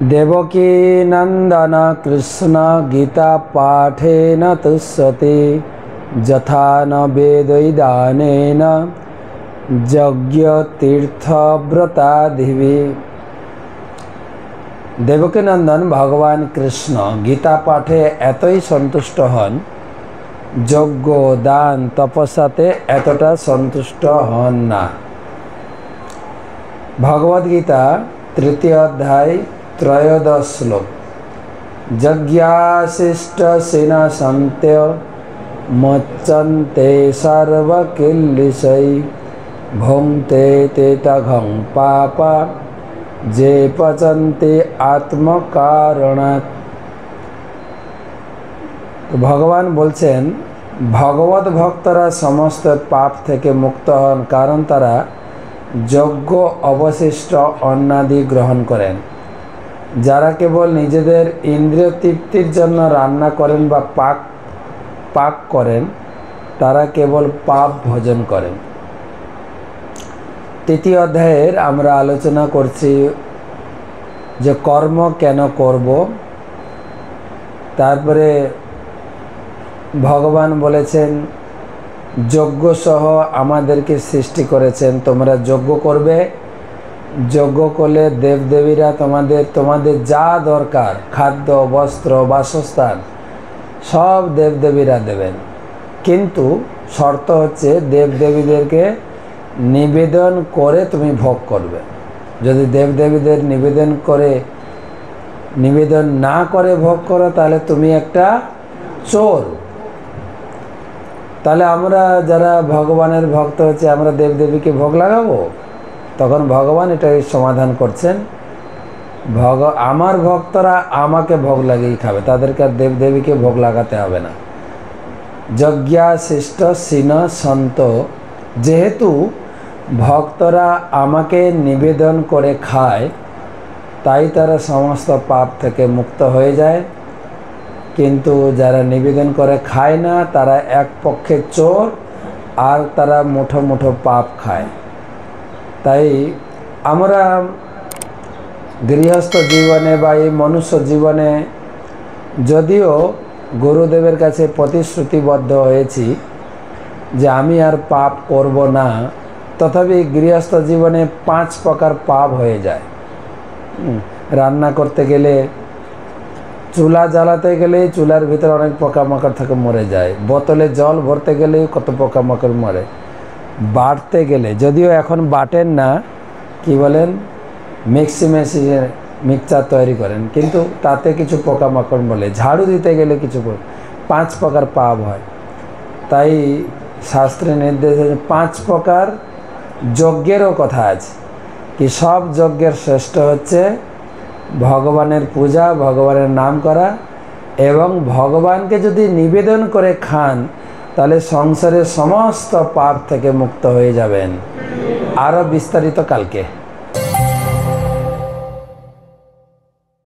देवकी नंदन कृष्ण गीता पाठेन तुष्यति यथा न वेदैदानेन यज्ञतीर्थव्रतादिभिः। देवकी नंदन भगवान कृष्ण गीता पाठे एतई सन्तुष्ट हन, यज्ञ दान तपस्याते एतटा सन्तुष्ट हन ना। भगवद गीता तृतीय अध्याय त्रयोदश श्लोक। यज्ञाशिष्ट सिनासन्त्य मच्चन्ते सर्वकिल्बिषै भुङ्क्ते ते तघं पापा जे पचन्ते आत्मकारणात्। भगवान बोलছেন भगवत भक्तरा समस्त पाप থেকে মুক্ত হন, কারণ তারা যজ্ঞ অবশিষ্ট অন্নাদি গ্রহণ করেন। যারা কেবল নিজেদের ইন্দ্রিয় তৃপ্তির জন্য রান্না করেন বা পাক করেন, তারা কেবল পাপ ভোজন করেন। তৃতীয় অধ্যায়ের আমরা আলোচনা করছি যে কর্ম কেন করব। তারপরে ভগবান বলেছেন যজ্ঞ সহ আমাদেরকে সৃষ্টি করেছেন, তোমরা যজ্ঞ করবে। যজ্ঞ করলে দেবদেবীরা তোমাদের যা দরকার খাদ্য বস্ত্র বাসস্থান সব দেবদেবীরা দেবেন, কিন্তু শর্ত হচ্ছে দেবদেবীদেরকে নিবেদন করে তুমি ভোগ করবে। যদি দেবদেবীদের নিবেদন না করে ভোগ করো তাহলে তুমি একটা চোর। তাহলে আমরা যারা ভগবানের ভক্ত হচ্ছে আমরা দেবদেবীকে ভোগ লাগাবো? তখন ভগবান এটাই সমাধান করছেন, আমার ভক্তরা আমাকে ভোগ লাগিয়ে খাবে, তাদেরকে আর দেবদেবীকে ভোগ লাগাতে হবে না। যজ্ঞাশিষ্ট সিন সন্ত, যেহেতু ভক্তরা আমাকে নিবেদন করে খায় তাই তারা সমস্ত পাপ থেকে মুক্ত হয়ে যায়। কিন্তু যারা নিবেদন করে খায় না তারা এক পক্ষে চোর আর তারা মুঠো মুঠো পাপ খায়। তাই আমরা গৃহস্থ জীবনে বা এই মনুষ্য জীবনে যদিও গুরুদেবের কাছে প্রতিশ্রুতিবদ্ধ হয়েছি যে আমি আর পাপ করব না, তথাপি গৃহস্থ জীবনে 5 প্রকার পাপ হয়ে যায়। রান্না করতে গেলে, চুলা জ্বালাতে গেলেই চুলার ভিতরে অনেক পোকামাকড় থেকে মরে যায়, বোতলে জল ভরতে গেলেই কত পোকামাকড় মরে, বাটতে গেলে, যদিও এখন বাটেন না, কি বলেন মেশিনে মিক্সচার তৈরি করেন, কিন্তু তাতে কিছু পোকামাকড় মরে, ঝাড়ু দিতে গেলে কিছু 5 প্রকার পাপ হয়। তাই শাস্ত্রে নির্দেশ 5 প্রকার যজ্ঞেরও কথা আছে, কি সব যজ্ঞের শ্রেষ্ঠ হচ্ছে ভগবানের পূজা, ভগবানের নাম করা, এবং ভগবানকে যদি নিবেদন করে খান তাহলে সংসারের সমস্ত পাপ থেকে মুক্ত হয়ে যাবেন। আরও বিস্তারিত কালকে।